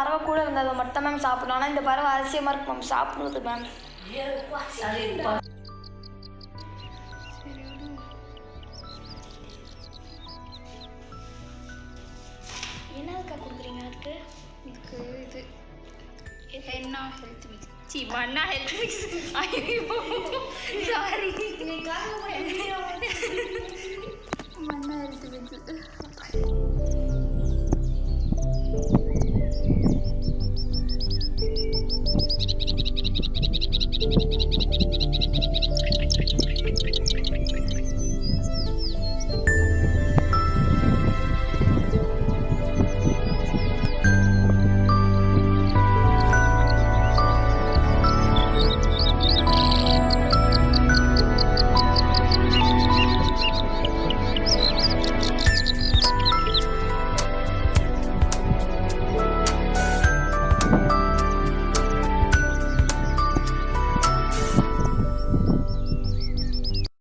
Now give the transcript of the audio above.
பறவை கூட இருந்தது, அதை மட்டும் மேம் சாப்பிடணும். ஆனால் இந்த பறவை அதிசயமாக இருக்கு மேம், சாப்பிடுவது மேம். என்னதுக்கா கொடுக்குறீங்க? அதுக்கு இதுக்கு இது ஹென்னா ஹெல்த் மிக்ஸ், சி மன்னா ஹெல்த் மிக்ஸ். சாரி, மன்னா ஹெல்த் மிக்ஸ்.